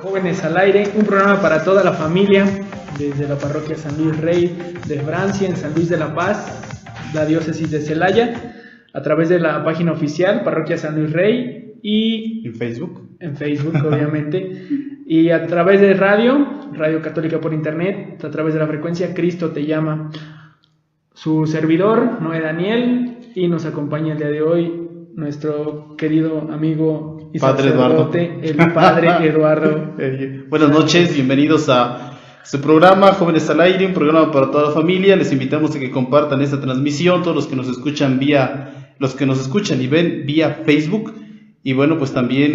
Jóvenes al Aire, un programa para toda la familia, desde la parroquia San Luis Rey de Francia, en San Luis de la Paz, la diócesis de Celaya, a través de la página oficial Parroquia San Luis Rey y en Facebook obviamente, y a través de Radio Católica por Internet, a través de la frecuencia Cristo te llama. Su servidor, Noé Daniel, y nos acompaña el día de hoy nuestro querido amigo y Padre sacerdote, el Padre Eduardo. Buenas noches, bienvenidos a su programa Jóvenes al Aire, un programa para toda la familia. Les invitamos a que compartan esta transmisión, todos los que nos escuchan y ven vía Facebook, y bueno, pues también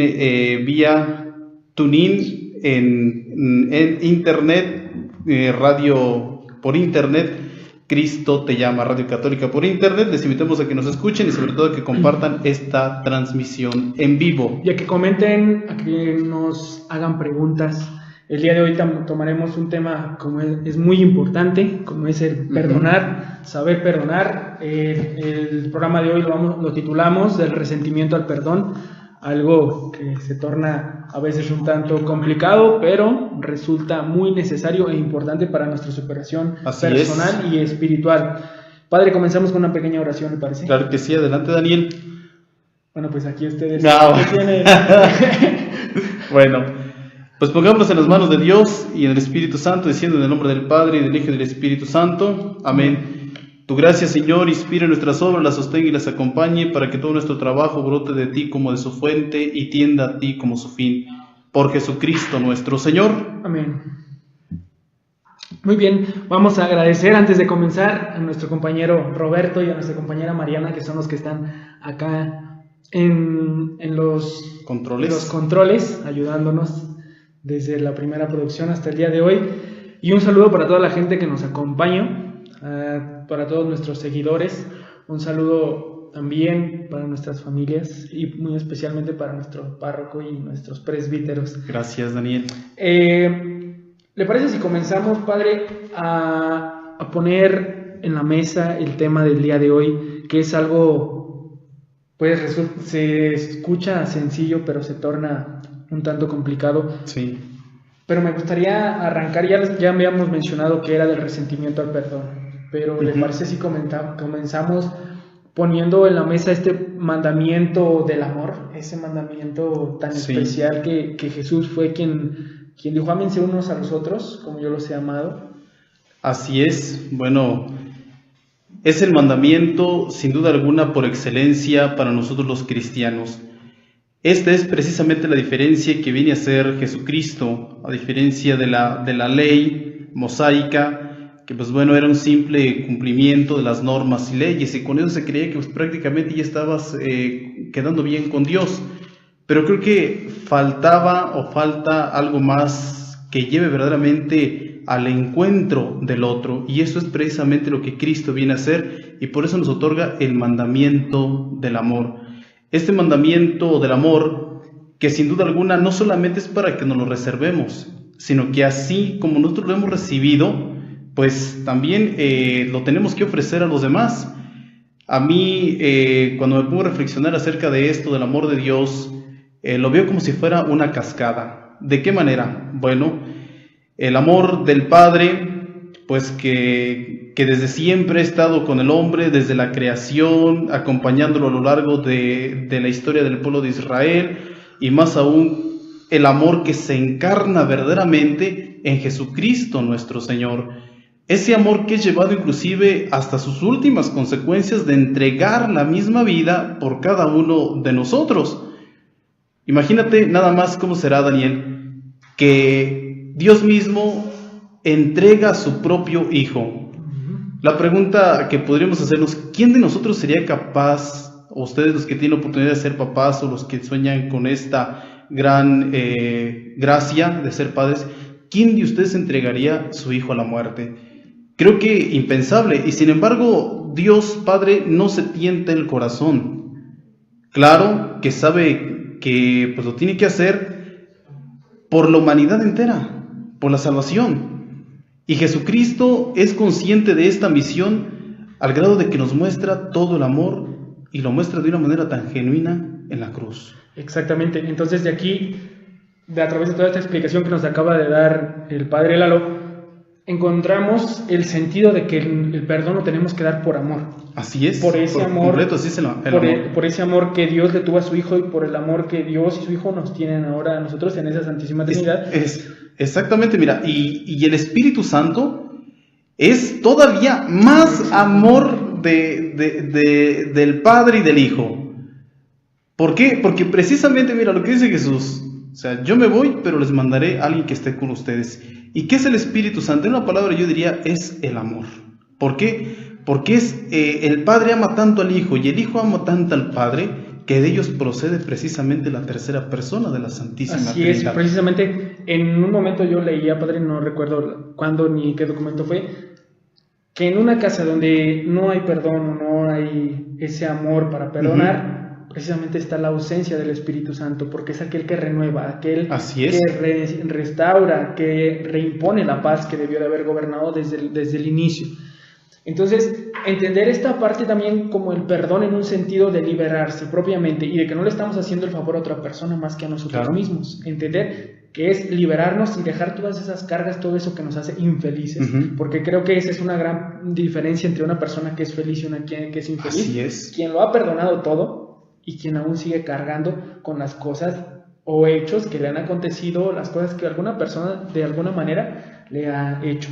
vía TuneIn en Internet, radio por Internet, Cristo te llama, Radio Católica por Internet. Les invitamos a que nos escuchen y sobre todo a que compartan esta transmisión en vivo. Y a que comenten, a que nos hagan preguntas. El día de hoy tomaremos un tema como es muy importante, como es el perdonar, saber perdonar. El programa de hoy lo titulamos Del resentimiento al perdón, algo que se torna a veces un tanto complicado, pero resulta muy necesario e importante para nuestra superación personal y espiritual. Padre, comenzamos con una pequeña oración, ¿me parece? Claro que sí, adelante Daniel. Bueno, pues aquí ustedes Bueno, pues pongámonos en las manos de Dios y en el Espíritu Santo, diciendo en el nombre del Padre, y del Hijo y del Espíritu Santo. Amén. Tu gracia, Señor, inspire nuestras obras, las sostenga y las acompañe, para que todo nuestro trabajo brote de ti como de su fuente y tienda a ti como su fin. Por Jesucristo nuestro Señor. Amén. Muy bien, vamos a agradecer antes de comenzar a nuestro compañero Roberto y a nuestra compañera Mariana, que son los que están acá en los controles, ayudándonos desde la primera producción hasta el día de hoy. Y un saludo para toda la gente que nos acompaña, para todos nuestros seguidores. Un saludo también para nuestras familias y muy especialmente para nuestro párroco y nuestros presbíteros. Gracias, Daniel. ¿Le parece si comenzamos, Padre, a poner en la mesa el tema del día de hoy, que es algo, pues se escucha sencillo, pero se torna un tanto complicado? Sí. Pero me gustaría arrancar, ya habíamos mencionado que era del resentimiento al perdón, pero ¿le parece si comenzamos poniendo en la mesa este mandamiento del amor, ese mandamiento tan especial que Jesús fue quien dijo: ámense unos a los otros como yo los he amado? Así es. Bueno, es el mandamiento sin duda alguna por excelencia para nosotros los cristianos. Esta es precisamente la diferencia que viene a ser Jesucristo, a diferencia de la ley mosaica, que pues bueno, era un simple cumplimiento de las normas y leyes, y con eso se creía que pues prácticamente ya estabas quedando bien con Dios. Pero creo que falta algo más que lleve verdaderamente al encuentro del otro, y eso es precisamente lo que Cristo viene a hacer, y por eso nos otorga el mandamiento del amor. Este mandamiento del amor, que sin duda alguna no solamente es para que nos lo reservemos, sino que así como nosotros lo hemos recibido, pues también lo tenemos que ofrecer a los demás. A mí, cuando me pongo a reflexionar acerca de esto, del amor de Dios, lo veo como si fuera una cascada. ¿De qué manera? Bueno, el amor del Padre, pues que desde siempre ha estado con el hombre, desde la creación, acompañándolo a lo largo de la historia del pueblo de Israel, y más aún el amor que se encarna verdaderamente en Jesucristo nuestro Señor. Ese amor que es llevado inclusive hasta sus últimas consecuencias de entregar la misma vida por cada uno de nosotros. Imagínate nada más cómo será, Daniel, que Dios mismo entrega a su propio Hijo. La pregunta que podríamos hacernos: ¿quién de nosotros sería capaz, o ustedes los que tienen la oportunidad de ser papás o los que sueñan con esta gran gracia de ser padres, quién de ustedes entregaría su hijo a la muerte? Creo que impensable, y sin embargo Dios Padre no se tienta el corazón. Claro que sabe que pues lo tiene que hacer por la humanidad entera, por la salvación. Y Jesucristo es consciente de esta misión al grado de que nos muestra todo el amor, y lo muestra de una manera tan genuina en la cruz. Exactamente. Entonces de aquí a través de toda esta explicación que nos acaba de dar el Padre Lalo, encontramos el sentido de que el perdón lo tenemos que dar por amor. Así es. Por ese amor. Completo, así es el amor. Por ese amor que Dios le tuvo a su Hijo y por el amor que Dios y su Hijo nos tienen ahora a nosotros en esa Santísima Trinidad. Exactamente, mira, y el Espíritu Santo es todavía más amor del Padre y del Hijo. ¿Por qué? Porque precisamente, mira lo que dice Jesús. O sea, yo me voy, pero les mandaré a alguien que esté con ustedes. ¿Y qué es el Espíritu Santo? En una palabra yo diría, es el amor. ¿Por qué? Porque el Padre ama tanto al Hijo y el Hijo ama tanto al Padre, que de ellos procede precisamente la tercera persona de la Santísima Trinidad. Así es, precisamente en un momento yo leía, Padre, no recuerdo cuándo ni qué documento fue, que en una casa donde no hay perdón, no hay ese amor para perdonar, precisamente está la ausencia del Espíritu Santo, porque es aquel que renueva, aquel que restaura, que reimpone la paz que debió de haber gobernado desde el inicio. Entonces, entender esta parte también como el perdón en un sentido de liberarse propiamente y de que no le estamos haciendo el favor a otra persona más que a nosotros mismos. Entender que es liberarnos y dejar todas esas cargas, todo eso que nos hace infelices. Porque creo que esa es una gran diferencia entre una persona que es feliz y una que es infeliz. Así es. Quien lo ha perdonado todo y quien aún sigue cargando con las cosas o hechos que le han acontecido, las cosas que alguna persona de alguna manera le ha hecho.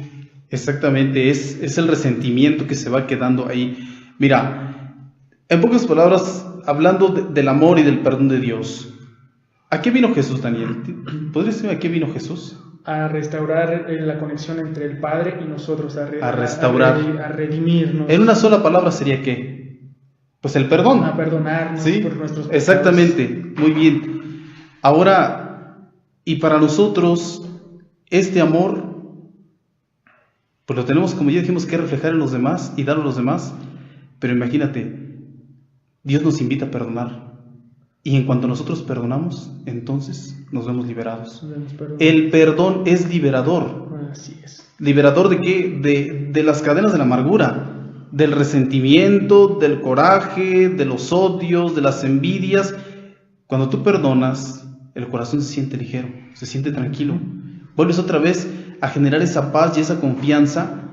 Exactamente, es el resentimiento que se va quedando ahí. Mira, en pocas palabras, hablando del amor y del perdón de Dios, ¿a qué vino Jesús, Daniel? ¿Podrías decirme a qué vino Jesús? A restaurar la conexión entre el Padre y nosotros, a restaurar, a redimirnos. En una sola palabra sería ¿qué? Pues el perdón. A perdonarnos, ¿sí? Por nuestros pecados. Exactamente, muy bien. Ahora, y para nosotros, este amor, pues lo tenemos, como ya dijimos, que reflejar en los demás y dar a los demás. Pero imagínate, Dios nos invita a perdonar. Y en cuanto nosotros perdonamos, entonces nos vemos liberados. El perdón es liberador. Así es. ¿Liberador de qué? De las cadenas de la amargura, del resentimiento, del coraje, de los odios, de las envidias. Cuando tú perdonas, el corazón se siente ligero, se siente tranquilo. Vuelves otra vez a generar esa paz y esa confianza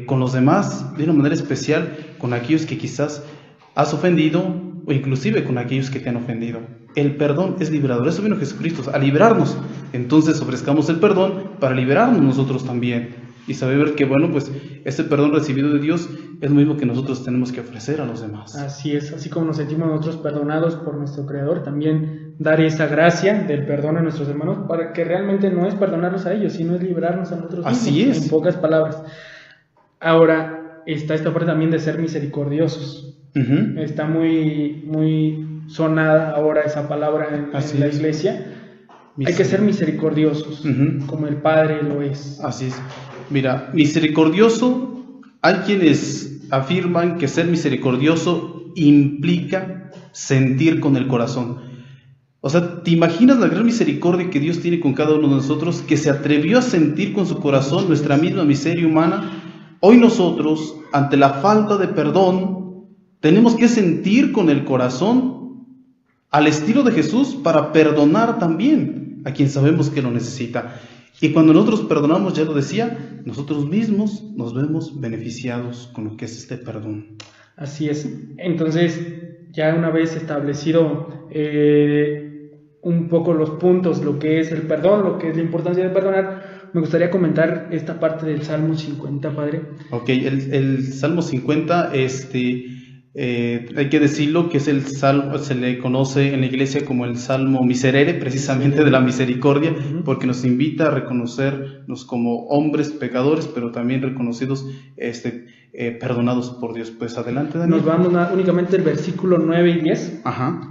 con los demás, de una manera especial con aquellos que quizás has ofendido o inclusive con aquellos que te han ofendido. El perdón es liberador, eso vino Jesucristo, a liberarnos. Entonces ofrezcamos el perdón para liberarnos nosotros también. Y saber que, bueno, pues ese perdón recibido de Dios es lo mismo que nosotros tenemos que ofrecer a los demás. Así es, así como nos sentimos nosotros perdonados por nuestro Creador, también dar esa gracia del perdón a nuestros hermanos, para que realmente no es perdonarlos a ellos, sino es liberarnos a nosotros mismos. Así es. En pocas palabras. Ahora, está esta parte también de ser misericordiosos. Está muy, muy sonada ahora esa palabra en la iglesia. Hay que ser misericordiosos, como el Padre lo es. Así es. Mira, misericordioso, hay quienes afirman que ser misericordioso implica sentir con el corazón. O sea, ¿te imaginas la gran misericordia que Dios tiene con cada uno de nosotros, que se atrevió a sentir con su corazón nuestra misma miseria humana? Hoy nosotros, ante la falta de perdón, tenemos que sentir con el corazón al estilo de Jesús para perdonar también a quien sabemos que lo necesita. Y cuando nosotros perdonamos, ya lo decía, nosotros mismos nos vemos beneficiados con lo que es este perdón. Así es. Entonces, ya una vez establecido un poco los puntos, lo que es el perdón, lo que es la importancia de perdonar, me gustaría comentar esta parte del Salmo 50, Padre. Ok, el Salmo 50, hay que decirlo que es el salmo, se le conoce en la iglesia como el Salmo Miserere, precisamente de la misericordia, porque nos invita a reconocernos como hombres pecadores, pero también reconocidos, perdonados por Dios. Pues adelante, Daniel. Nos vamos únicamente al versículo 9 y 10.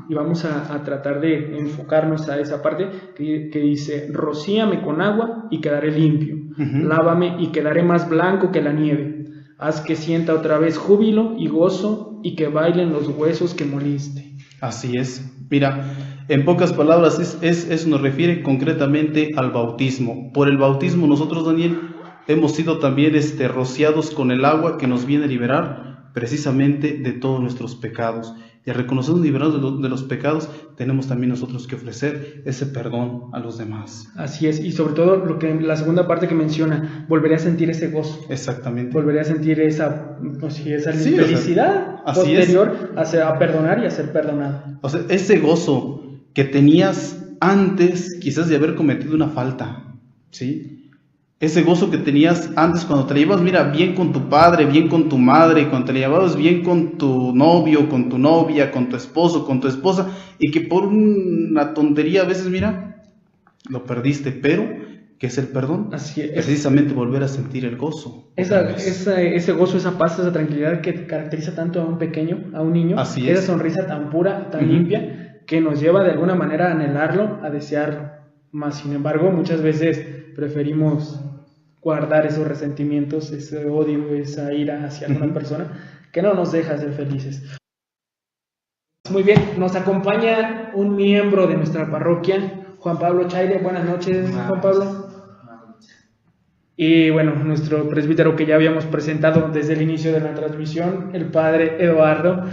Y vamos a tratar de enfocarnos a esa parte que dice: rocíame con agua y quedaré limpio, lávame y quedaré más blanco que la nieve. Haz que sienta otra vez júbilo y gozo y que bailen los huesos que moliste. Así es. Mira, en pocas palabras, eso nos refiere concretamente al bautismo. Por el bautismo nosotros, Daniel, hemos sido también rociados con el agua que nos viene a liberar precisamente de todos nuestros pecados. Y al reconocernos liberados de los pecados, tenemos también nosotros que ofrecer ese perdón a los demás. Así es, y sobre todo la segunda parte que menciona, volveré a sentir ese gozo. Exactamente. Volveré a sentir esa felicidad posterior a perdonar y a ser perdonado. O sea, ese gozo que tenías antes quizás de haber cometido una falta, ¿sí? Ese gozo que tenías antes cuando te la llevabas, mira, bien con tu padre, bien con tu madre, cuando te la llevabas bien con tu novio, con tu novia, con tu esposo, con tu esposa, y que por una tontería a veces, mira, lo perdiste, pero ¿qué es el perdón? Así es. Precisamente volver a sentir el gozo. Ese gozo, esa paz, esa tranquilidad que caracteriza tanto a un pequeño, a un niño, así es. Esa sonrisa tan pura, tan limpia, que nos lleva de alguna manera a anhelarlo, a desearlo. Más sin embargo, muchas veces preferimos guardar esos resentimientos, ese odio, esa ira hacia alguna persona que no nos deja ser felices. Muy bien, nos acompaña un miembro de nuestra parroquia, Juan Pablo Chaire. Buenas noches, Juan Pablo. Y bueno, nuestro presbítero que ya habíamos presentado desde el inicio de la transmisión, el padre Eduardo.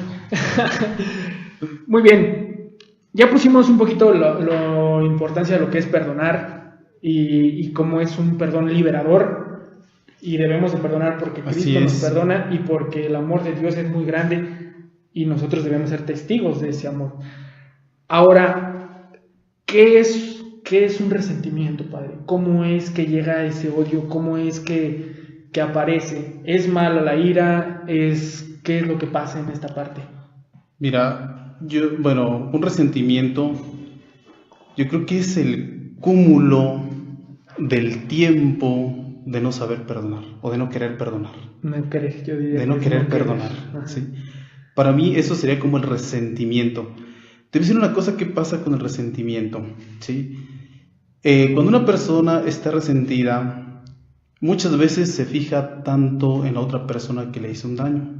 Muy bien, ya pusimos un poquito la importancia de lo que es perdonar y cómo es un perdón liberador, y debemos de perdonar porque Cristo nos perdona y porque el amor de Dios es muy grande y nosotros debemos ser testigos de ese amor. Ahora, ¿qué es un resentimiento, Padre? ¿Cómo es que llega ese odio? ¿Cómo es que aparece? ¿Es mala la ira? ¿Qué es lo que pasa en esta parte? Mira, un resentimiento, yo creo que es el cúmulo del tiempo de no saber perdonar o de no querer perdonar. De no querer perdonar. ¿Sí? Para mí eso sería como el resentimiento. Te voy a decir una cosa que pasa con el resentimiento, ¿sí? Cuando una persona está resentida, muchas veces se fija tanto en la otra persona que le hizo un daño,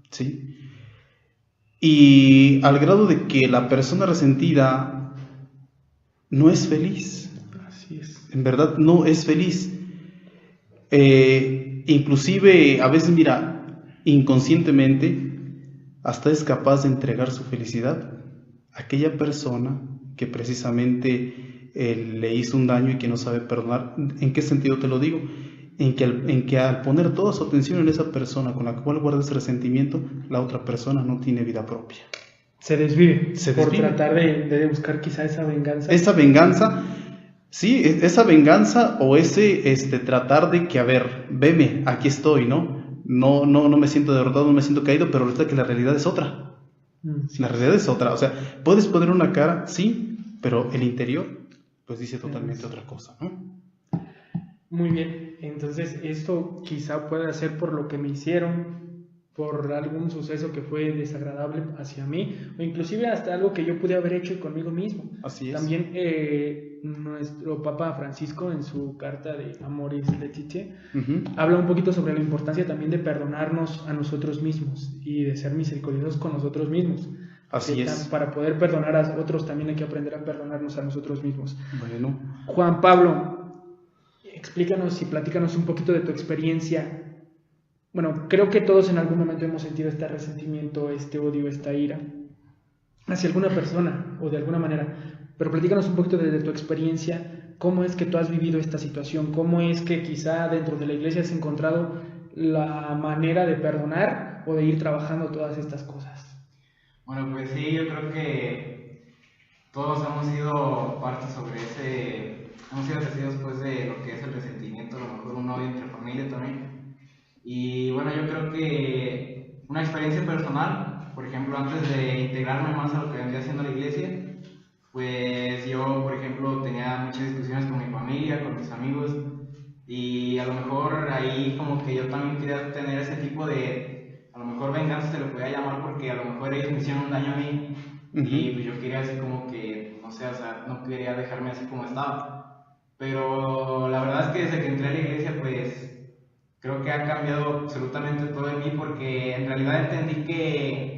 ¿sí? Y al grado de que la persona resentida no es feliz. Así es. En verdad no es feliz. Inclusive a veces, mira, inconscientemente hasta es capaz de entregar su felicidad a aquella persona que precisamente le hizo un daño y que no sabe perdonar. ¿En qué sentido te lo digo? En que al poner toda su atención en esa persona con la cual guarda ese resentimiento, la otra persona no tiene vida propia. Se desvive por tratar de buscar quizá esa venganza. Esa venganza, sí, esa venganza o ese tratar de que, a ver, veme, aquí estoy, ¿no? No me siento derrotado, no me siento caído, pero resulta que la realidad es otra. Sí. La realidad es otra. O sea, puedes poner una cara, sí, pero el interior, pues dice totalmente otra cosa, ¿no? Muy bien, entonces esto quizá pueda ser por lo que me hicieron, por algún suceso que fue desagradable hacia mí, o inclusive hasta algo que yo pude haber hecho conmigo mismo. Así es. También nuestro Papa Francisco, en su carta de Amoris Laetitia, habla un poquito sobre la importancia también de perdonarnos a nosotros mismos y de ser misericordiosos con nosotros mismos. Así es. Para poder perdonar a otros también hay que aprender a perdonarnos a nosotros mismos. Bueno. Juan Pablo, explícanos y platícanos un poquito de tu experiencia. Bueno, creo que todos en algún momento hemos sentido este resentimiento, este odio, esta ira hacia alguna persona o de alguna manera, pero platícanos un poquito de tu experiencia, cómo es que tú has vivido esta situación, cómo es que quizá dentro de la iglesia has encontrado la manera de perdonar o de ir trabajando todas estas cosas. Bueno, pues sí, yo creo que todos hemos sido parte sobre hemos sido testigos pues de lo que es el resentimiento, a lo mejor un odio entre familia también. Y bueno, yo creo que una experiencia personal, por ejemplo, antes de integrarme más a lo que vendría siendo la iglesia, pues yo, por ejemplo, tenía muchas discusiones con mi familia, con mis amigos, y a lo mejor ahí como que yo también quería tener ese tipo de, a lo mejor venganza se lo podía llamar, porque a lo mejor ellos me hicieron un daño a mí, y pues yo quería así como que, no sé, o sea, no quería dejarme así como estaba. Pero la verdad es que desde que entré a la iglesia, pues creo que ha cambiado absolutamente todo en mí, porque en realidad entendí que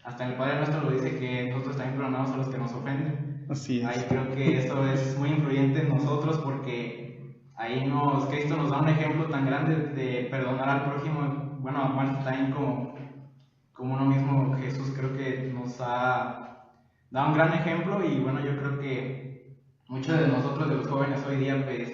hasta el Padre Nuestro lo dice, que nosotros también perdonamos a los que nos ofenden. Así es. Ahí creo que eso es muy influyente en nosotros, porque ahí Cristo nos da un ejemplo tan grande de perdonar al prójimo, bueno, a Marta también como uno mismo, Jesús creo que nos ha dado un gran ejemplo. Y bueno, yo creo que muchos de nosotros, de los jóvenes hoy día, pues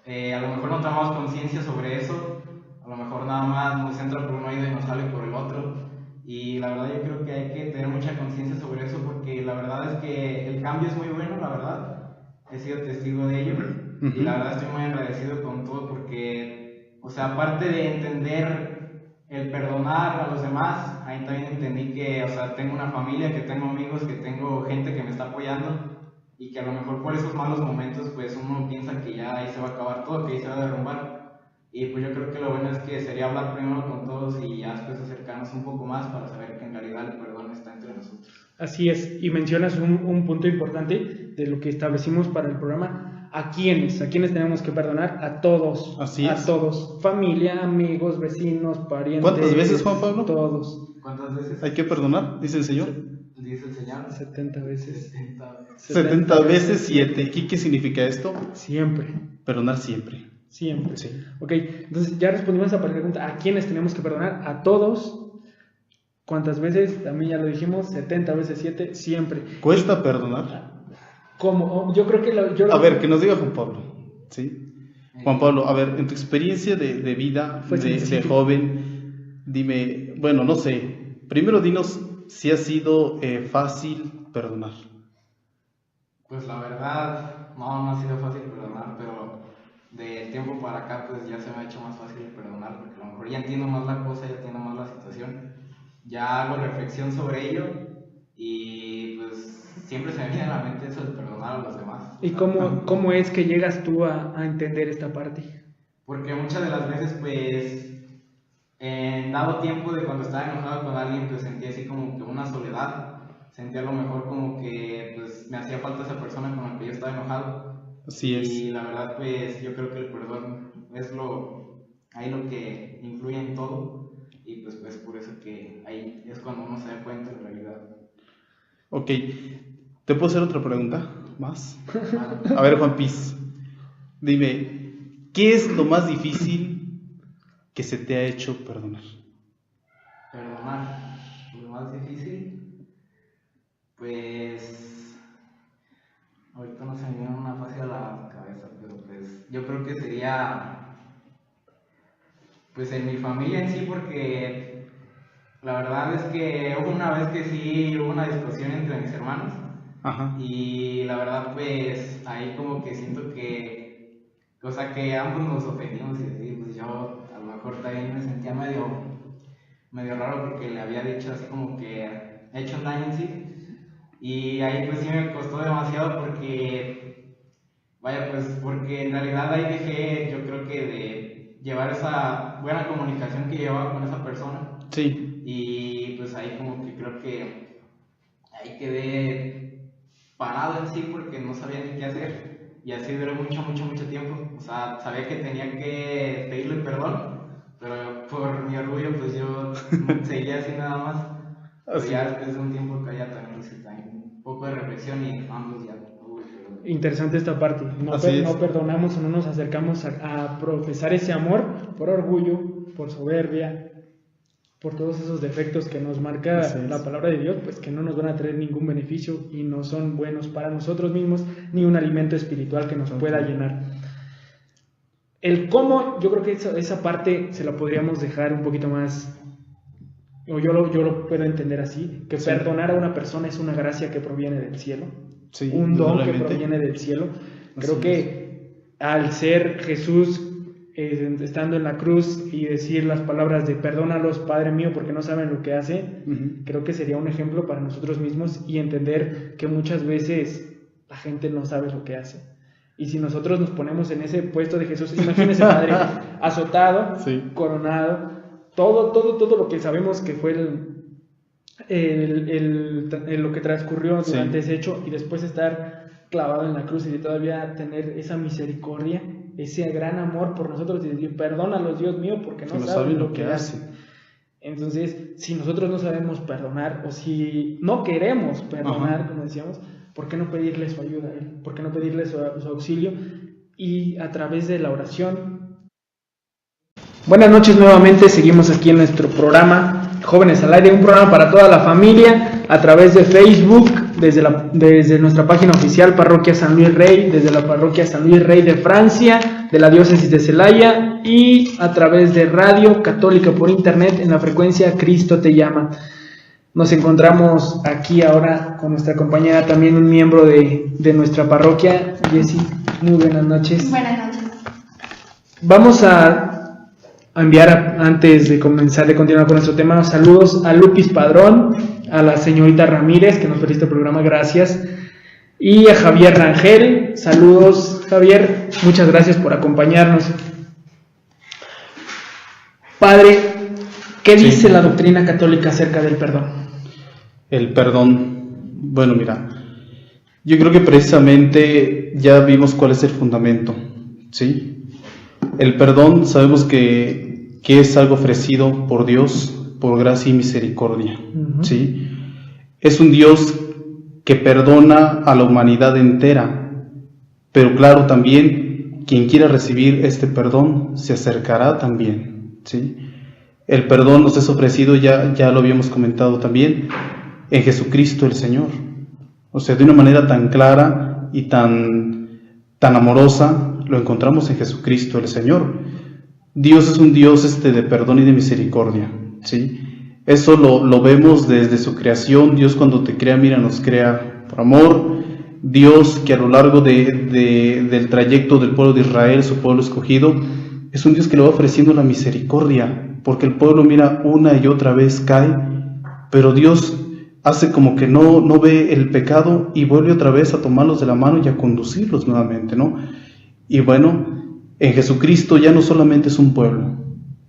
a lo mejor no tomamos conciencia sobre eso, a lo mejor nada más nos entra por un oído y nos sale por el otro. Y la verdad yo creo que hay que tener mucha conciencia sobre eso, porque la verdad es que el cambio es muy bueno, la verdad, he sido testigo de ello. Y la verdad estoy muy agradecido con todo, porque, o sea, aparte de entender el perdonar a los demás, ahí también entendí que, o sea, tengo una familia, que tengo amigos, que tengo gente que me está apoyando, y que a lo mejor por esos malos momentos, pues uno piensa que ya ahí se va a acabar todo, que ahí se va a derrumbar. Y pues yo creo que lo bueno es que sería hablar primero con todos y ya después acercarnos un poco más para saber que en realidad el perdón está entre nosotros. Así es, y mencionas un punto importante de lo que establecimos para el programa. ¿A quiénes tenemos que perdonar? A todos. Así es. A todos. Familia, amigos, vecinos, parientes. ¿Cuántas veces, Juan Pablo? Todos. ¿Cuántas veces? Hay que perdonar, dice el Señor. Dice el Señor. 70 veces. 70 veces 7. ¿Qué significa esto? Siempre. Perdonar siempre. Siempre. Sí. Ok, entonces ya respondimos a la pregunta, ¿a quiénes tenemos que perdonar? A todos. ¿Cuántas veces? También ya lo dijimos, 70 veces 7, siempre. ¿Cuesta perdonar? ¿Cómo? Yo creo que... A ver, que nos diga Juan Pablo. ¿Sí? Juan Pablo, a ver, en tu experiencia de vida, de joven, dime, bueno, no sé, primero dinos si ha sido fácil perdonar. Pues la verdad, no ha sido fácil perdonar, pero de tiempo para acá pues ya se me ha hecho más fácil perdonar, porque a lo mejor ya entiendo más la cosa, ya entiendo más la situación, ya hago reflexión sobre ello y pues siempre se me viene a la mente eso de perdonar a los demás. ¿Y cómo es que llegas tú a entender esta parte? Porque muchas de las veces pues en dado tiempo de cuando estaba enojado con alguien pues sentía así como que una soledad, sentía a lo mejor como que pues me hacía falta esa persona con la que yo estaba enojado. Así es. Y la verdad pues yo creo que el perdón es ahí lo que influye en todo, y pues por eso que ahí es cuando uno se da cuenta en realidad. Ok, ¿te puedo hacer otra pregunta más? A ver, Juan Piz, dime, ¿qué es lo más difícil que se te ha hecho perdonar? Perdonar, lo más difícil, pues ahorita no se me viene una fácil a la cabeza, pero pues yo creo que sería pues en mi familia en sí, porque la verdad es que hubo una vez que sí hubo una discusión entre mis hermanos. Ajá. Y la verdad pues ahí como que siento que, o sea, que ambos nos ofendimos, y así, pues yo a lo mejor también me sentía medio raro porque le había dicho así como que he hecho un daño en sí. Y ahí pues sí me costó demasiado porque, vaya, pues porque en realidad ahí dejé, yo creo que de llevar esa buena comunicación que llevaba con esa persona. Sí. Y pues ahí como que creo que ahí quedé parado en sí porque no sabía ni qué hacer. Y así duré mucho tiempo. O sea, sabía que tenía que pedirle perdón, pero por mi orgullo pues yo seguía así nada más. Pero ya después de un tiempo que ya también necesitaba un poco de reflexión y ambos ya. Interesante esta parte. No perdonamos o no nos acercamos a profesar ese amor por orgullo, por soberbia, por todos esos defectos que nos marca la palabra de Dios, pues que no nos van a traer ningún beneficio y no son buenos para nosotros mismos, ni un alimento espiritual que nos pueda llenar. El cómo, yo creo que esa parte se la podríamos dejar un poquito más, o yo lo puedo entender así, que perdonar a una persona es una gracia que proviene del cielo, un don que proviene del cielo. Creo que al ser Jesús estando en la cruz y decir las palabras de perdónalos, Padre mío, porque no saben lo que hacen, creo que sería un ejemplo para nosotros mismos y entender que muchas veces la gente no sabe lo que hace. Y si nosotros nos ponemos en ese puesto de Jesús, imagínense, Padre, azotado, coronado, todo lo que sabemos que fue lo que transcurrió durante ese hecho, y después estar clavado en la cruz y todavía tener esa misericordia, ese gran amor por nosotros y decir, perdónalos, Dios mío, porque no saben lo que hacen. Entonces, si nosotros no sabemos perdonar, o si no queremos perdonar, como decíamos, ¿por qué no pedirle su ayuda a Él? ¿Por qué no pedirle su auxilio? Y a través de la oración. Buenas noches nuevamente, seguimos aquí en nuestro programa Jóvenes al Aire, un programa para toda la familia a través de Facebook, desde nuestra página oficial Parroquia San Luis Rey, desde la Parroquia San Luis Rey de Francia, de la Diócesis de Celaya, y a través de Radio Católica por Internet en la frecuencia Cristo te llama. Nos encontramos aquí ahora con nuestra compañera, también un miembro de nuestra parroquia, Jessie. Muy buenas noches. Buenas noches. Vamos a enviar, antes de continuar con nuestro tema, saludos a Lupis Padrón, a la señorita Ramírez, que nos felicita el programa, gracias, y a Javier Rangel. Saludos, Javier, muchas gracias por acompañarnos. Padre, ¿qué dice la doctrina católica acerca del perdón? El perdón, bueno, mira, yo creo que precisamente ya vimos cuál es el fundamento, ¿sí? El perdón sabemos que es algo ofrecido por Dios, por gracia y misericordia, ¿sí? Es un Dios que perdona a la humanidad entera, pero claro, también quien quiera recibir este perdón se acercará también, ¿sí? El perdón nos es ofrecido, ya lo habíamos comentado también, en Jesucristo el Señor. O sea, de una manera tan clara y tan amorosa, lo encontramos en Jesucristo el Señor. Dios es un Dios de perdón y de misericordia, ¿sí? Eso lo vemos desde su creación. Dios, cuando te crea, mira, nos crea por amor. Dios, que a lo largo del trayecto del pueblo de Israel, su pueblo escogido, es un Dios que le va ofreciendo la misericordia, porque el pueblo, mira, una y otra vez cae, pero Dios hace como que no ve el pecado y vuelve otra vez a tomarlos de la mano y a conducirlos nuevamente, ¿no? Y bueno, en Jesucristo ya no solamente es un pueblo,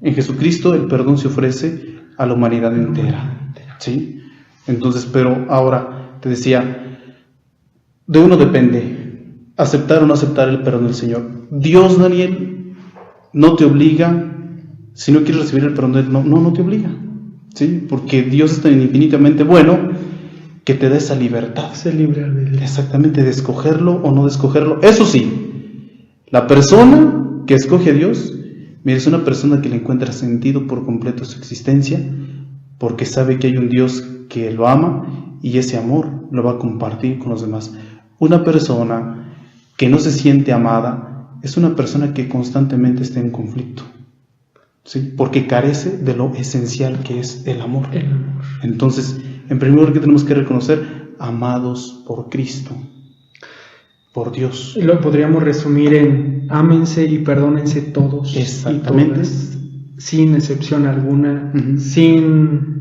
en Jesucristo el perdón se ofrece a la humanidad entera, ¿sí? Entonces, pero ahora te decía, de uno depende aceptar o no aceptar el perdón del Señor. Dios, Daniel, no te obliga. Si no quieres recibir el perdón de Él, no te obliga, ¿sí? Porque Dios es tan infinitamente bueno que te da esa libertad. Ese libre albedrío. Exactamente, de escogerlo o no de escogerlo. Eso sí, la persona que escoge a Dios, mira, es una persona que le encuentra sentido por completo a su existencia, porque sabe que hay un Dios que lo ama y ese amor lo va a compartir con los demás. Una persona que no se siente amada es una persona que constantemente está en conflicto, ¿sí? Porque carece de lo esencial que es el amor. Entonces, en primer lugar, ¿qué tenemos que reconocer? Amados por Cristo, por Dios. Y lo podríamos resumir en ámense y perdónense todos. Exactamente. Y todas, sin excepción alguna, sin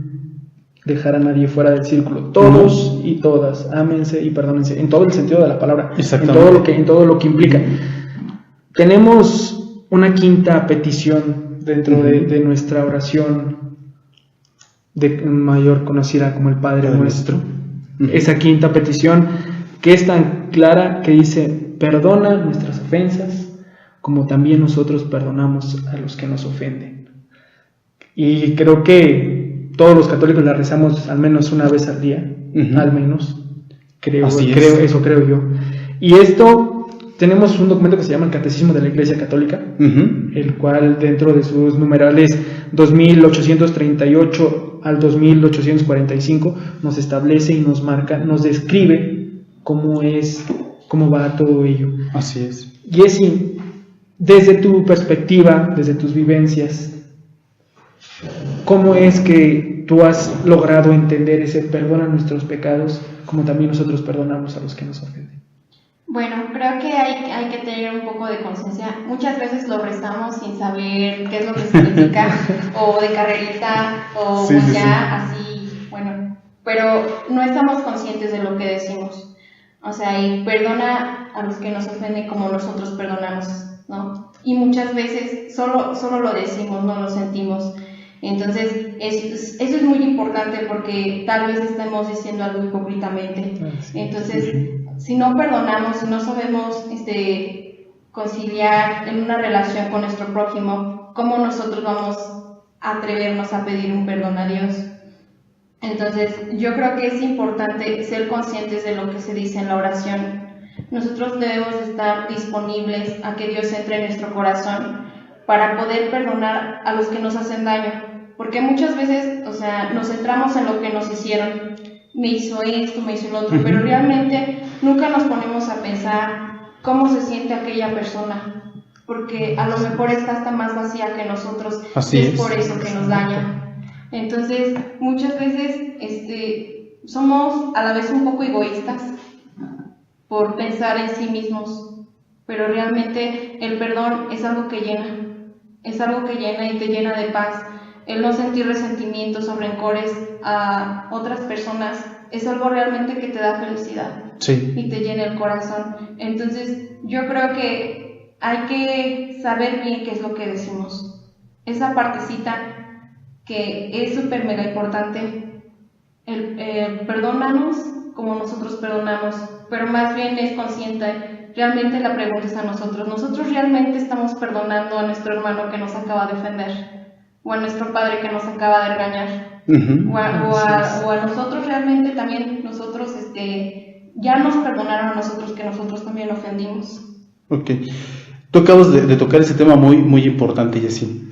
dejar a nadie fuera del círculo. Todos y todas, ámense y perdónense, en todo el sentido de la palabra, en todo lo que implica. Tenemos una quinta petición dentro de nuestra oración mayor, conocida como el Padre Nuestro. Esa quinta petición que es tan clara, que dice: perdona nuestras ofensas como también nosotros perdonamos a los que nos ofenden. Y creo que todos los católicos la rezamos al menos una vez al día, al menos, eso creo yo. Y esto, tenemos un documento que se llama el Catecismo de la Iglesia Católica, el cual dentro de sus numerales 2838 al 2845 nos establece y nos marca, nos describe cómo va todo ello. Así es. Y es desde tu perspectiva, desde tus vivencias, ¿cómo es que tú has logrado entender ese perdón a nuestros pecados, como también nosotros perdonamos a los que nos ofenden? Bueno, creo que hay que tener un poco de conciencia. Muchas veces lo rezamos sin saber qué es lo que significa, o de carrerita, o así, bueno, pero no estamos conscientes de lo que decimos. O sea, y perdona a los que nos ofenden como nosotros perdonamos, ¿no? Y muchas veces solo lo decimos, no lo sentimos. Entonces, eso es muy importante, porque tal vez estemos diciendo algo hipócritamente. Entonces, si no perdonamos, si no sabemos conciliar en una relación con nuestro prójimo, ¿cómo nosotros vamos a atrevernos a pedir un perdón a Dios? Entonces, yo creo que es importante ser conscientes de lo que se dice en la oración. Nosotros debemos estar disponibles a que Dios entre en nuestro corazón para poder perdonar a los que nos hacen daño. porque muchas veces, o sea, nos centramos en lo que nos hicieron, me hizo esto, me hizo lo otro, pero realmente nunca nos ponemos a pensar cómo se siente aquella persona, porque a lo mejor está hasta más vacía que nosotros, y es por eso que nos daña. Entonces, muchas veces somos a la vez un poco egoístas por pensar en sí mismos, pero realmente el perdón es algo que llena y te llena de paz. El no sentir resentimientos o rencores a otras personas es algo realmente que te da felicidad, sí, y te llena el corazón. Entonces yo creo que hay que saber bien qué es lo que decimos. Esa partecita que es súper mega importante, perdónanos como nosotros perdonamos, pero más bien es consciente. Realmente la pregunta es a nosotros. ¿Nosotros realmente estamos perdonando a nuestro hermano que nos acaba de ofender? ¿O a nuestro padre que nos acaba de regañar? Uh-huh. o a nosotros realmente también, nosotros ya nos perdonaron a nosotros que nosotros también ofendimos. Ok. Tú acabas de tocar ese tema muy, muy importante, Jessie.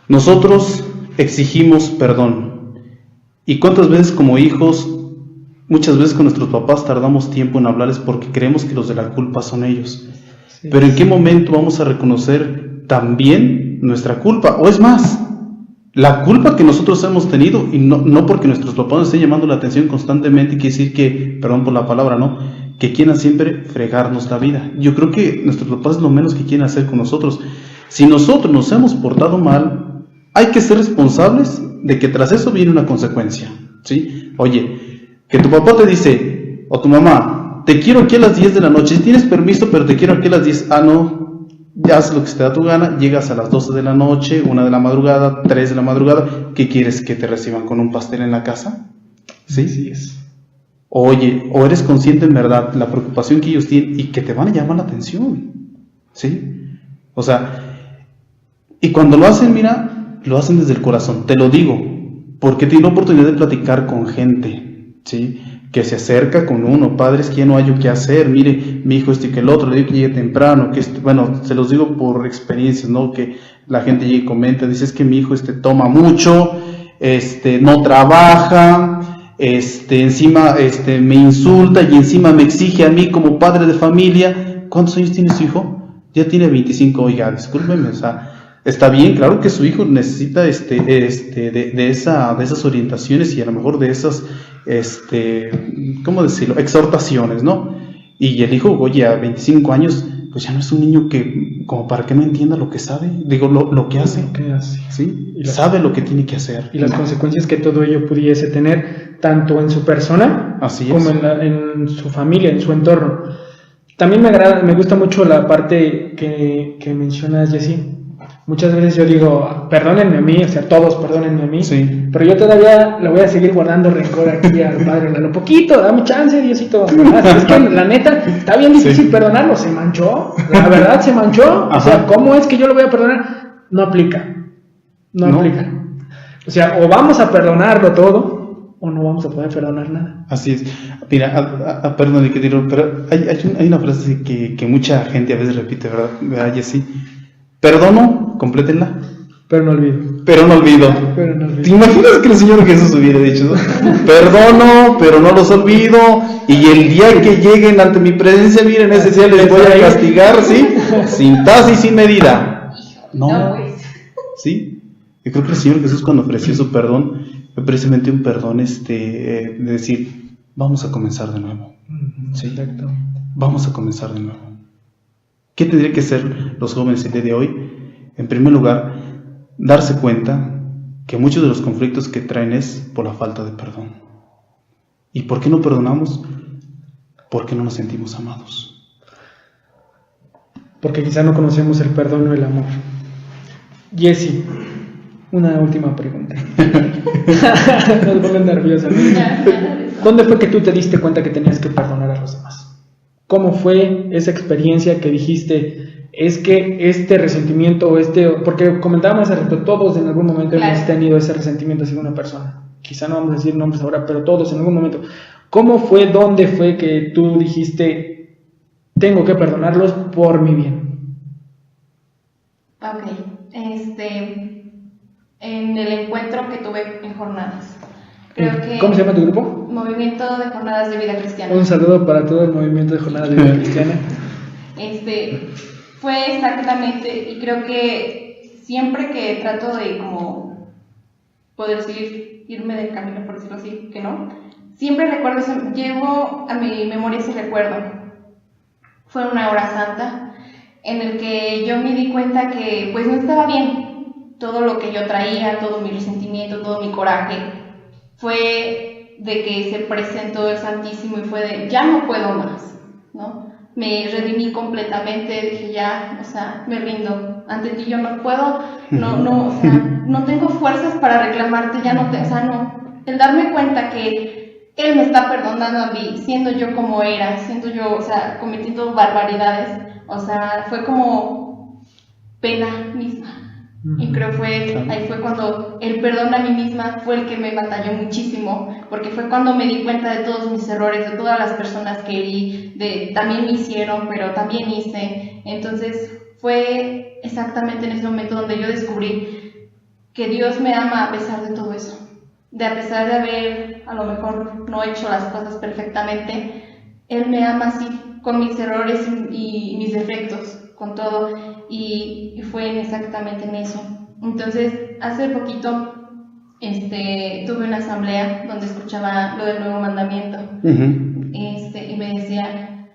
Nosotros exigimos perdón. ¿Y cuántas veces como hijos, muchas veces con nuestros papás tardamos tiempo en hablarles porque creemos que los de la culpa son ellos? Sí. Pero ¿en qué momento vamos a reconocer también nuestra culpa? O es más, la culpa que nosotros hemos tenido, y no porque nuestros papás nos estén llamando la atención constantemente, quiere decir que, perdón por la palabra, ¿no?, que quieran siempre fregarnos la vida. Yo creo que nuestros papás es lo menos que quieren hacer con nosotros. Si nosotros nos hemos portado mal, hay que ser responsables de que tras eso viene una consecuencia, ¿sí? Oye, que tu papá te dice, o tu mamá, te quiero aquí a las 10 de la noche, si tienes permiso, pero te quiero aquí a las 10, no, ya haces lo que se te da tu gana, llegas a las 12 de la noche, 1 de la madrugada, 3 de la madrugada, ¿qué quieres? ¿Que te reciban con un pastel en la casa? ¿Sí? Así es. Oye, o eres consciente en verdad la preocupación que ellos tienen y que te van a llamar la atención, ¿sí? O sea, y cuando lo hacen, mira, lo hacen desde el corazón, te lo digo, porque tengo la oportunidad de platicar con gente, ¿sí?, que se acerca con uno, padres que ya no hay qué hacer, mire, mi hijo y que el otro, le digo que llegue temprano, que bueno, se los digo por experiencias, ¿no?, que la gente llega y comenta, dice, es que mi hijo toma mucho, no trabaja, encima me insulta y encima me exige a mí como padre de familia. ¿Cuántos años tiene su hijo? Ya tiene 25, oiga, discúlpeme, o sea, está bien, claro que su hijo necesita de esas orientaciones y a lo mejor de esas, ¿cómo decirlo?, exhortaciones, ¿no? Y el hijo, oye, a 25 años, pues ya no es un niño que, como para que no entienda lo que sabe, digo, lo que hace, ¿sí? Sabe lo que tiene que hacer. Y las consecuencias que todo ello pudiese tener, tanto en su persona, como en su familia, en su entorno. También me gusta mucho la parte que mencionas, Jessie. Muchas veces yo digo, perdónenme a mí, o sea, todos perdónenme a mí, sí, pero yo todavía le voy a seguir guardando rencor aquí al Padre, a lo poquito, dame chance, Diosito. Es que la neta, está bien difícil perdonarlo, se manchó, la verdad se manchó. Ajá. O sea, ¿cómo es que yo lo voy a perdonar? No aplica. O sea, o vamos a perdonarlo todo, o no vamos a poder perdonar nada. Así es. Mira, perdón, pero hay una frase que mucha gente a veces repite, ¿verdad, Jessie? Perdono, complétenla. Pero no olvido. ¿Te imaginas que el Señor Jesús hubiera dicho, ¿no? Perdono, pero no los olvido, y el día que lleguen ante mi presencia, miren, ese día les voy a castigar, ¿sí? Sin tasa y sin medida. No, ¿sí? Yo creo que el Señor Jesús, cuando ofreció su perdón, fue precisamente un perdón de decir, vamos a comenzar de nuevo, ¿sí? Exacto. Vamos a comenzar de nuevo. ¿Qué tendría que ser los jóvenes el día de hoy? En primer lugar, darse cuenta que muchos de los conflictos que traen es por la falta de perdón. ¿Y por qué no perdonamos? Porque no nos sentimos amados. Porque quizá no conocemos el perdón o el amor. Jessie, una última pregunta. Nos pone nerviosa. ¿Dónde fue que tú te diste cuenta que tenías que perdonar a los demás? ¿Cómo fue esa experiencia que dijiste, es que este resentimiento, porque comentábamos hace rato, todos en algún momento hemos tenido ese resentimiento hacia una persona? Quizá no vamos a decir nombres ahora, pero todos en algún momento. ¿Cómo fue, dónde fue que tú dijiste, tengo que perdonarlos por mi bien? Ok, en el encuentro que tuve en jornadas. Creo que ¿Cómo se llama tu grupo? Movimiento de Jornadas de Vida Cristiana. Un saludo para todo el movimiento de Jornadas de Vida Cristiana. Fue exactamente, y creo que siempre que trato de como poder irme del camino, por decirlo así, que no, siempre recuerdo, llevo a mi memoria ese recuerdo. Fue una hora santa en el que yo me di cuenta que pues no estaba bien todo lo que yo traía, todo mi resentimiento, todo mi coraje. Fue de que se presentó el Santísimo y fue de, ya no puedo más, ¿no? Me redimí completamente, dije ya, o sea, me rindo, ante ti yo no puedo, no tengo fuerzas para reclamarte, ya no, no, el darme cuenta que Él me está perdonando a mí, siendo yo como era, siendo yo, o sea, cometiendo barbaridades, o sea, fue como pena misma. Y creo ahí fue cuando el perdón a mí misma fue el que me batalló muchísimo, porque fue cuando me di cuenta de todos mis errores, de todas las personas que herí, también me hicieron, pero también hice. Entonces fue exactamente en ese momento donde yo descubrí que Dios me ama a pesar de todo eso, a pesar de haber a lo mejor no hecho las cosas perfectamente. Él me ama así, con mis errores y mis defectos, con todo, y fue exactamente en eso. Entonces, hace poquito tuve una asamblea donde escuchaba lo del nuevo mandamiento, y me decían,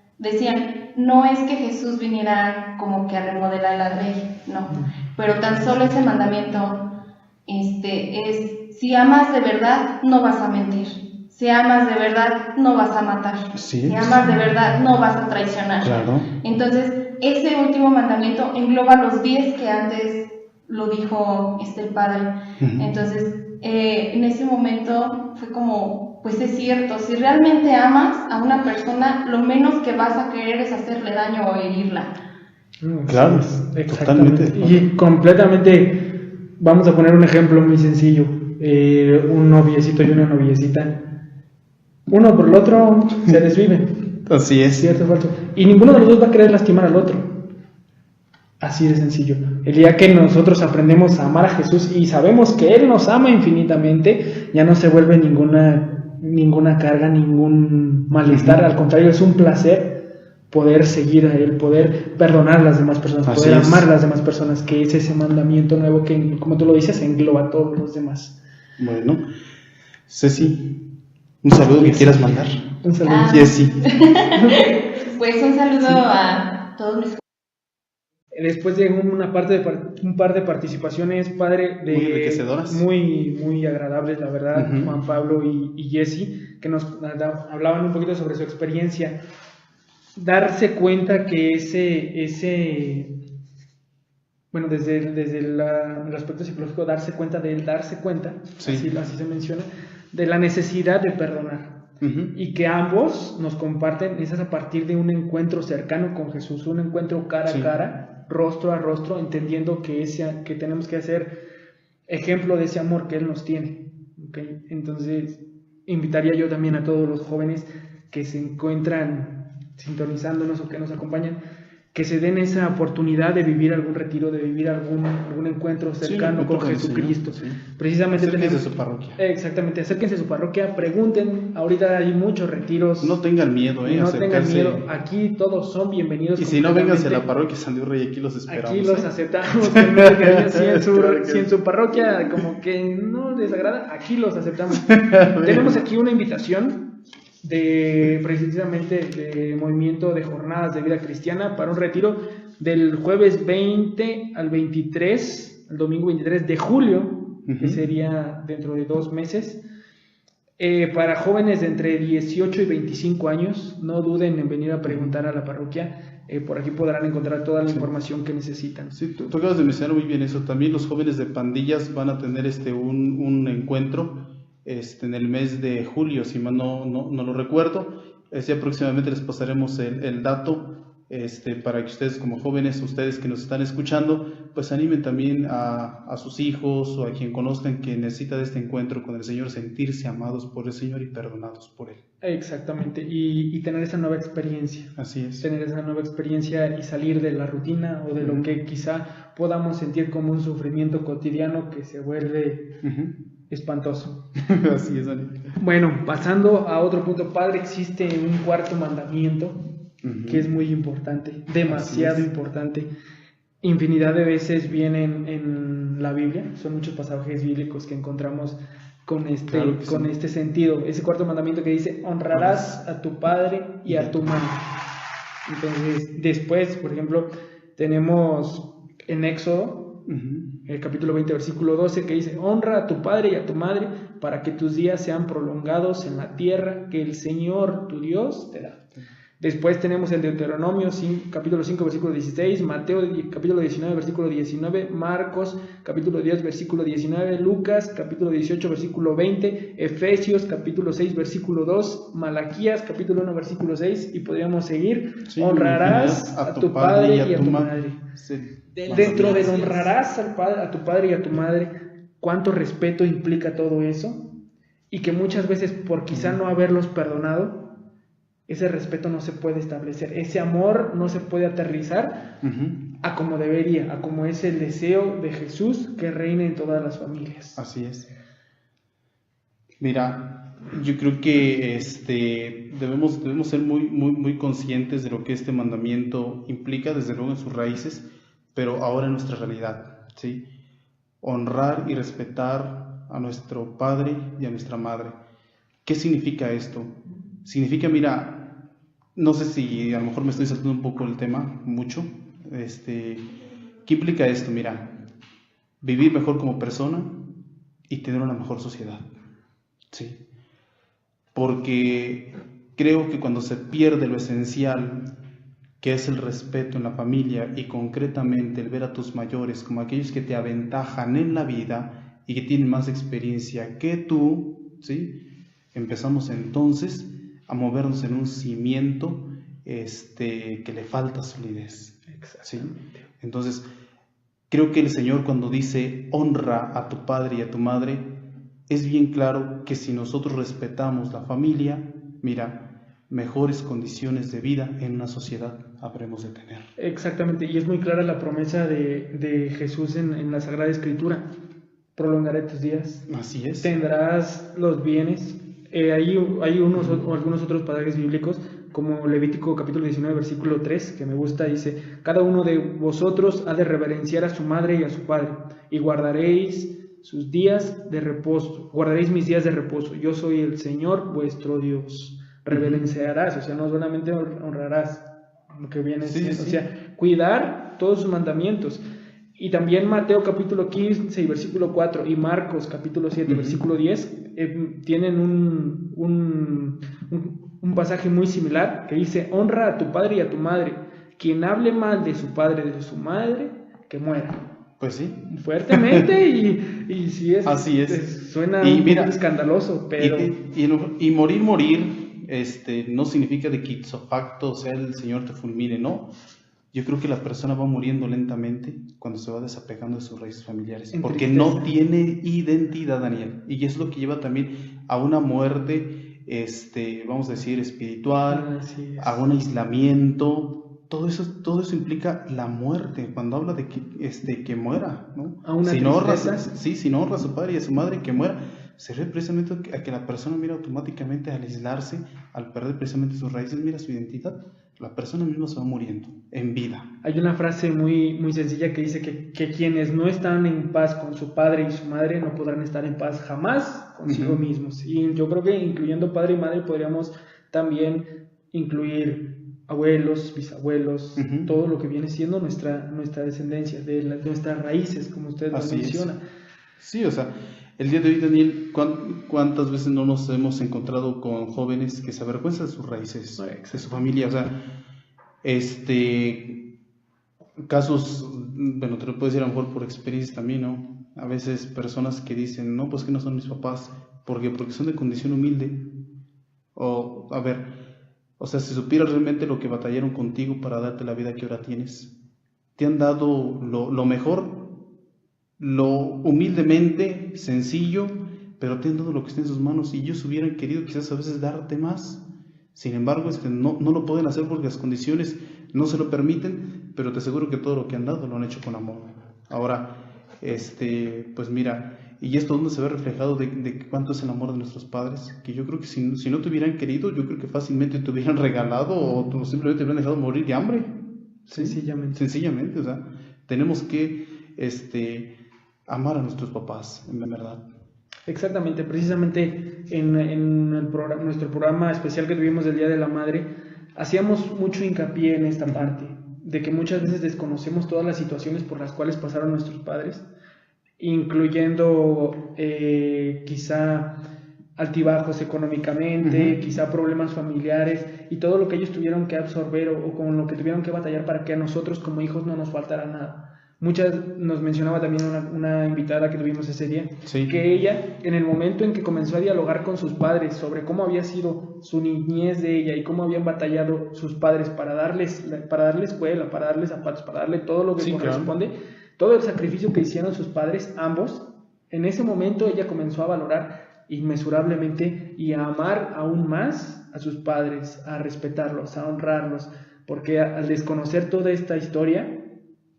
no es que Jesús viniera como que a remodelar la ley, no, pero tan solo ese mandamiento es, si amas de verdad, no vas a mentir. Si amas de verdad, no vas a matar. Si amas de verdad, no vas a traicionar. Claro. Entonces, ese último mandamiento engloba los 10 que antes lo dijo el Padre. Entonces, en ese momento fue como, pues es cierto, si realmente amas a una persona, lo menos que vas a querer es hacerle daño o herirla. Claro, totalmente. Y completamente, vamos a poner un ejemplo muy sencillo. Un noviecito y una noviecita, uno por el otro se desviven. Así es. ¿Cierto, falso? Y ninguno de los dos va a querer lastimar al otro. Así de sencillo. El día que nosotros aprendemos a amar a Jesús y sabemos que Él nos ama infinitamente, ya no se vuelve ninguna carga, ningún malestar. Al contrario, es un placer poder seguir a Él, poder perdonar a las demás personas, Así poder es. amar a las demás personas, que es ese mandamiento nuevo que, como tú lo dices, engloba a todos los demás. Bueno, Ceci, un saludo que quieras mandar. Un saludo. Jessy. Pues un saludo a todos mis. Después de un par de participaciones, padre, Muy enriquecedoras. Muy agradables, la verdad, Juan Pablo y Jessy, que nos hablaban un poquito sobre su experiencia. Darse cuenta que bueno, desde el aspecto psicológico, darse cuenta, sí. así se menciona, de la necesidad de perdonar. Y que ambos nos comparten, es a partir de un encuentro cercano con Jesús, un encuentro cara a cara, rostro a rostro, entendiendo que tenemos que hacer ejemplo de ese amor que Él nos tiene. ¿Okay? Entonces, invitaría yo también a todos los jóvenes que se encuentran sintonizándonos o que nos acompañan, que se den esa oportunidad de vivir algún retiro, de vivir algún encuentro cercano con Jesucristo. Sí. Precisamente acérquense a su parroquia. Exactamente, acérquense a su parroquia, pregunten. Ahorita hay muchos retiros. No tengan miedo, no tengan miedo. Aquí todos son bienvenidos. Y si no, vénganse a la parroquia San Diego Rey, aquí los esperamos. Aquí los aceptamos. Si en su parroquia como que no les agrada, aquí los aceptamos. Tenemos aquí una invitación precisamente de Movimiento de Jornadas de Vida Cristiana para un retiro del jueves 20 al 23, el domingo 23 de julio, que sería dentro de 2 meses, para jóvenes de entre 18 y 25 años. No duden en venir a preguntar a la parroquia, por aquí podrán encontrar toda la información que necesitan. Sí, tú acabas de mencionar muy bien eso. También los jóvenes de pandillas van a tener un encuentro en el mes de julio, si mal no lo recuerdo. Ya próximamente les pasaremos el dato para que ustedes como jóvenes, ustedes que nos están escuchando, pues animen también a sus hijos o a quien conozcan que necesita de este encuentro con el Señor, sentirse amados por el Señor y perdonados por Él. Exactamente, y tener esa nueva experiencia. Así es. Tener esa nueva experiencia y salir de la rutina o de lo que quizá podamos sentir como un sufrimiento cotidiano que se vuelve espantoso. Así es, Daniel. Bueno, pasando a otro punto, Padre, existe un cuarto mandamiento que es muy importante, demasiado importante. Infinidad de veces vienen en la Biblia, son muchos pasajes bíblicos que encontramos con este sentido. Ese cuarto mandamiento que dice: honrarás a tu padre y a tu madre. Entonces, después, por ejemplo, tenemos en Éxodo, el capítulo 20, versículo 12, que dice: honra a tu padre y a tu madre para que tus días sean prolongados en la tierra que el Señor tu Dios te da. Después tenemos el Deuteronomio capítulo 5, versículo 16, Mateo capítulo 19, versículo 19, Marcos capítulo 10, versículo 19, Lucas capítulo 18, versículo 20, Efesios capítulo 6, versículo 2, Malaquías capítulo 1, versículo 6, y podríamos seguir. Sí, honrarás a tu padre y a tu madre. Sí. Dentro del honrarás a tu padre y a tu madre, ¿cuánto respeto implica todo eso? Y que muchas veces por quizá no haberlos perdonado, ese respeto no se puede establecer, ese amor no se puede aterrizar a como debería, a como es el deseo de Jesús que reine en todas las familias. Así es. Mira, yo creo que debemos ser muy conscientes de lo que este mandamiento implica, desde luego en sus raíces, pero ahora en nuestra realidad, ¿sí? Honrar y respetar a nuestro padre y a nuestra madre. ¿Qué significa esto? Significa, mira, no sé si a lo mejor me estoy saltando un poco el tema, mucho. ¿Qué implica esto? Mira, vivir mejor como persona y tener una mejor sociedad. Sí. Porque creo que cuando se pierde lo esencial, que es el respeto en la familia y concretamente el ver a tus mayores como aquellos que te aventajan en la vida y que tienen más experiencia que tú, ¿sí? Empezamos entonces a movernos en un cimiento que le falta solidez. ¿Sí? Entonces, creo que el Señor cuando dice honra a tu padre y a tu madre, es bien claro que si nosotros respetamos la familia, mira, mejores condiciones de vida en una sociedad habremos de tener. Exactamente, y es muy clara la promesa de Jesús en la Sagrada Escritura: prolongaré tus días. Así es. Tendrás los bienes. Hay algunos otros pasajes bíblicos, como Levítico capítulo 19, versículo 3, que me gusta, dice: cada uno de vosotros ha de reverenciar a su madre y a su padre, y guardaréis sus días de reposo, guardaréis mis días de reposo, yo soy el Señor vuestro Dios. Reverenciarás, o sea, no solamente honrarás, lo que viene siendo, o sea, cuidar todos sus mandamientos. Y también Mateo capítulo 15 y versículo 4 y Marcos capítulo 7 versículo 10 tienen un pasaje muy similar que dice: honra a tu padre y a tu madre, quien hable mal de su padre y de su madre, que muera. Pues sí. Fuertemente y sí es. Así es. Suena un poco escandaloso, pero... Y morir, no significa de que ipso facto, o sea, el Señor te fulmine, no. Yo creo que la persona va muriendo lentamente cuando se va desapegando de sus raíces familiares, porque no tiene identidad, Daniel, y es lo que lleva también a una muerte, vamos a decir, espiritual, a un aislamiento. Todo eso implica la muerte. Cuando habla de que muera, ¿no? Si no honra a su padre y a su madre, que muera, se refiere precisamente a que la persona, mira, automáticamente al aislarse, al perder precisamente sus raíces, mira su identidad, la persona misma se va muriendo en vida. Hay una frase muy, muy sencilla que dice que quienes no están en paz con su padre y su madre no podrán estar en paz jamás consigo mismos. Y yo creo que incluyendo padre y madre podríamos también incluir abuelos, bisabuelos, todo lo que viene siendo nuestra descendencia, de nuestras raíces, como usted lo menciona. Sí, o sea, el día de hoy, Daniel, ¿cuántas veces no nos hemos encontrado con jóvenes que se avergüenzan de sus raíces, de su familia? O sea, casos, bueno, te lo puedo decir a lo mejor por experiencia también, ¿no? A veces personas que dicen, no, pues que no son mis papás, ¿por qué? Porque son de condición humilde. O, a ver, O sea, si supieras realmente lo que batallaron contigo para darte la vida que ahora tienes. Te han dado lo mejor, lo humildemente sencillo, pero te han dado lo que está en sus manos, y ellos hubieran querido quizás a veces darte más. Sin embargo, no lo pueden hacer porque las condiciones no se lo permiten, pero te aseguro que todo lo que han dado lo han hecho con amor. Ahora, pues mira, y esto donde se ve reflejado de cuánto es el amor de nuestros padres, que yo creo que si no te hubieran querido, yo creo que fácilmente te hubieran regalado o simplemente te hubieran dejado morir de hambre. ¿Sí? Sencillamente, o sea, tenemos que amar a nuestros papás, en verdad. Exactamente, precisamente en nuestro programa especial que tuvimos del Día de la Madre, hacíamos mucho hincapié en esta parte, de que muchas veces desconocemos todas las situaciones por las cuales pasaron nuestros padres, incluyendo quizá altibajos económicamente, quizá problemas familiares y todo lo que ellos tuvieron que absorber o con lo que tuvieron que batallar para que a nosotros como hijos no nos faltara nada. Nos mencionaba también una invitada que tuvimos ese día, sí, que ella, en el momento en que comenzó a dialogar con sus padres sobre cómo había sido su niñez de ella y cómo habían batallado sus padres para darle escuela, para darle zapatos, para darle todo lo que corresponde, claro, todo el sacrificio que hicieron sus padres, ambos, en ese momento ella comenzó a valorar inmesurablemente y a amar aún más a sus padres, a respetarlos, a honrarlos, porque al desconocer toda esta historia,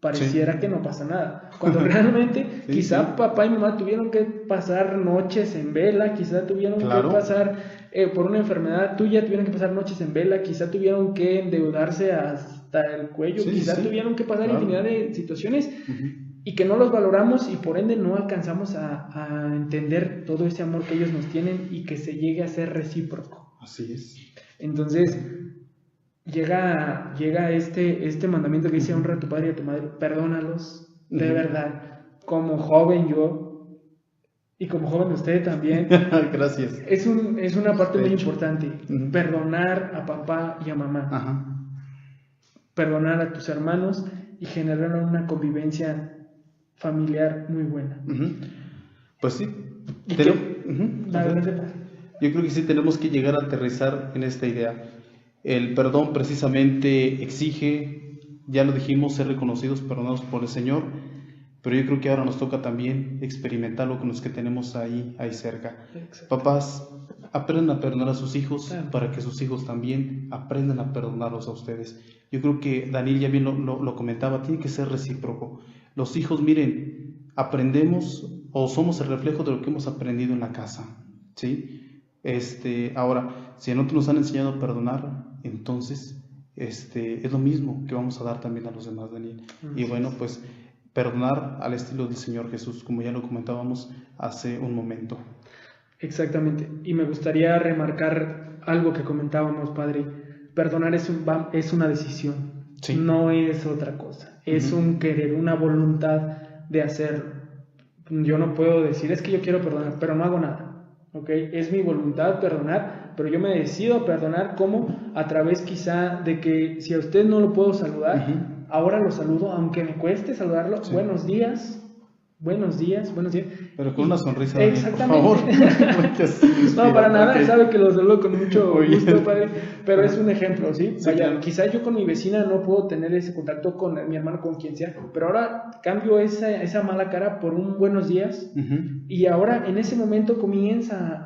pareciera que no pasa nada, cuando realmente quizá papá y mamá tuvieron que pasar noches en vela, quizá tuvieron que pasar por una enfermedad tuya, tuvieron que pasar noches en vela, quizá tuvieron que endeudarse hasta el cuello, quizá tuvieron que pasar infinidad de situaciones y que no los valoramos y por ende no alcanzamos a entender todo ese amor que ellos nos tienen y que se llegue a ser recíproco. Así es. Entonces llega este mandamiento que dice: honra a tu padre y a tu madre, perdónalos, de verdad, como joven yo, y como joven usted también. Gracias. Es una parte muy importante, perdonar a papá y a mamá, perdonar a tus hermanos y generar una convivencia familiar muy buena. Pues sí. Yo creo que sí tenemos que llegar a aterrizar en esta idea. El perdón precisamente exige, ya lo dijimos, ser reconocidos, perdonados por el Señor, pero yo creo que ahora nos toca también experimentarlo con los que tenemos ahí cerca. Exacto. Papás, aprendan a perdonar a sus hijos para que sus hijos también aprendan a perdonarlos a ustedes. Yo creo que Daniel ya bien lo comentaba, tiene que ser recíproco. Los hijos, miren, aprendemos o somos el reflejo de lo que hemos aprendido en la casa, ¿sí? Ahora, si a nosotros nos han enseñado a perdonar, entonces es lo mismo que vamos a dar también a los demás, Daniel. Y bueno, pues perdonar al estilo del Señor Jesús, como ya lo comentábamos hace un momento. Exactamente, y me gustaría remarcar algo que comentábamos, Padre. Perdonar es una decisión, no es otra cosa, es un querer, una voluntad de hacerlo. Yo no puedo decir, es que yo quiero perdonar, pero no hago nada. Okay, es mi voluntad perdonar, pero yo me decido perdonar como a través quizá de que si a usted no lo puedo saludar, ahora lo saludo, aunque me cueste saludarlo. Buenos días. Pero con una sonrisa. Exactamente. Por favor. No, para nada, sabe que lo saludo con mucho gusto, Padre, pero es un ejemplo, ¿sí? Vaya, quizá yo con mi vecina no puedo tener ese contacto con mi hermano, con quien sea, pero ahora cambio esa mala cara por un buenos días y ahora en ese momento comienza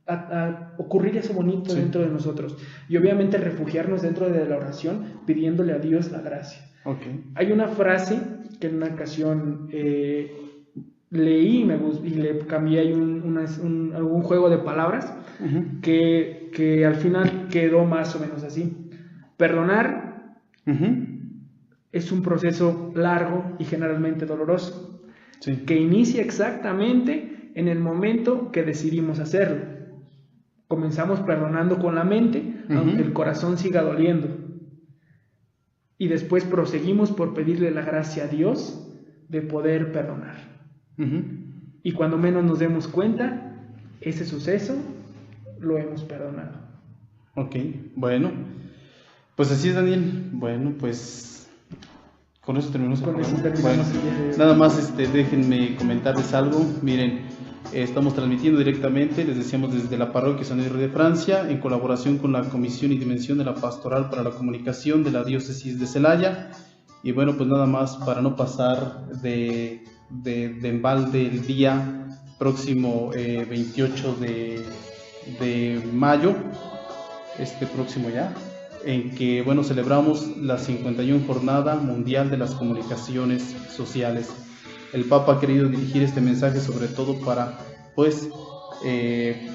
a ocurrir eso bonito dentro de nosotros y obviamente refugiarnos dentro de la oración pidiéndole a Dios la gracia. Hay una frase que en una ocasión leí y le cambié ahí algún juego de palabras que al final quedó más o menos así: perdonar es un proceso largo y generalmente doloroso, que inicia exactamente en el momento que decidimos hacerlo. Comenzamos perdonando con la mente, aunque el corazón siga doliendo. Y después proseguimos por pedirle la gracia a Dios de poder perdonar. Y cuando menos nos demos cuenta, ese suceso lo hemos perdonado. Bueno, pues así es, Daniel. Bueno, pues con eso terminamos el programa. Bueno, nada más déjenme comentarles algo. Miren, Estamos transmitiendo directamente, les decíamos, desde la parroquia San Luis de Francia, en colaboración con la Comisión y Dimensión de la Pastoral para la Comunicación de la Diócesis de Celaya. Y bueno, pues nada más para no pasar de embalde el día próximo 28 de mayo, próximo ya, en que bueno, celebramos la 51 Jornada Mundial de las Comunicaciones Sociales. El Papa ha querido dirigir este mensaje sobre todo para pues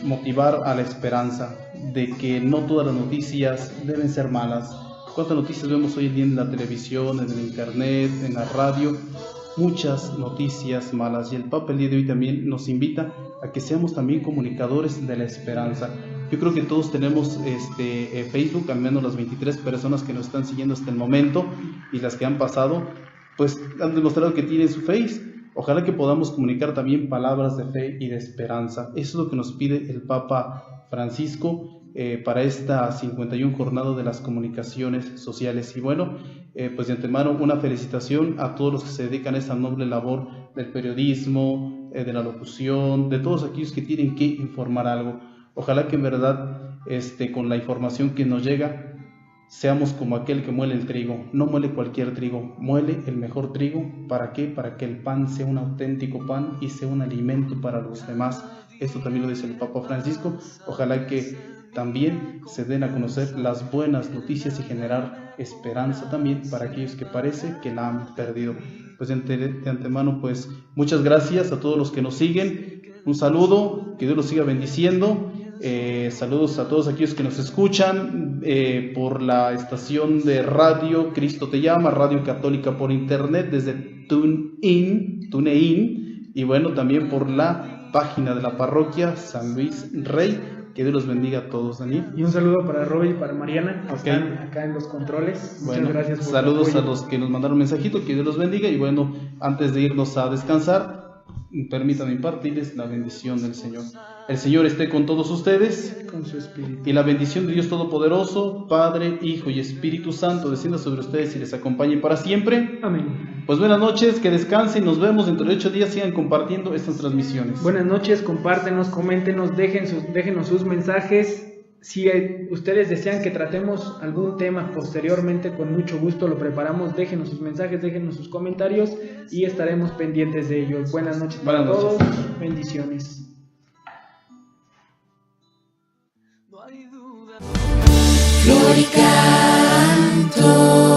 motivar a la esperanza de que no todas las noticias deben ser malas. ¿Cuántas noticias vemos hoy en día en la televisión, en el internet, en la radio? Muchas noticias malas, y el Papa el día de hoy también nos invita a que seamos también comunicadores de la esperanza. Yo creo que todos tenemos Facebook, al menos las 23 personas que nos están siguiendo hasta el momento y las que han pasado, pues han demostrado que tienen su Face. Ojalá que podamos comunicar también palabras de fe y de esperanza. Eso es lo que nos pide el Papa Francisco para esta 51 Jornada de las Comunicaciones Sociales. Y bueno, pues de antemano una felicitación a todos los que se dedican a esta noble labor del periodismo, de la locución, de todos aquellos que tienen que informar algo. Ojalá que en verdad con la información que nos llega seamos como aquel que muele el trigo. No muele cualquier trigo, muele el mejor trigo. ¿Para qué? Para que el pan sea un auténtico pan y sea un alimento para los demás. Esto también lo dice el Papa Francisco. Ojalá que también se den a conocer las buenas noticias y generar esperanza también para aquellos que parece que la han perdido. Pues de antemano, pues muchas gracias a todos los que nos siguen. Un saludo, que Dios los siga bendiciendo. Saludos a todos aquellos que nos escuchan por la estación de radio Cristo Te Llama, radio católica por internet desde TuneIn, y bueno, también por la página de la parroquia San Luis Rey. Que Dios los bendiga a todos, Daniel. Y un saludo para Roby y para Mariana, que están acá en los controles. Bueno, muchas gracias por saludos a los que nos mandaron mensajito, que Dios los bendiga. Y bueno, antes de irnos a descansar, permítanme impartirles la bendición del Señor. El Señor esté con todos ustedes, con su espíritu. Y la bendición de Dios Todopoderoso, Padre, Hijo y Espíritu Santo, descienda sobre ustedes y les acompañe para siempre. Amén. Pues buenas noches, que descansen, nos vemos dentro de 8 días, sigan compartiendo estas transmisiones. Buenas noches, compártenos, coméntenos, déjenos sus mensajes. Si ustedes desean que tratemos algún tema posteriormente, con mucho gusto lo preparamos. Déjenos sus mensajes, déjenos sus comentarios y estaremos pendientes de ellos. Buenas noches para todos, bendiciones. Flor y canto.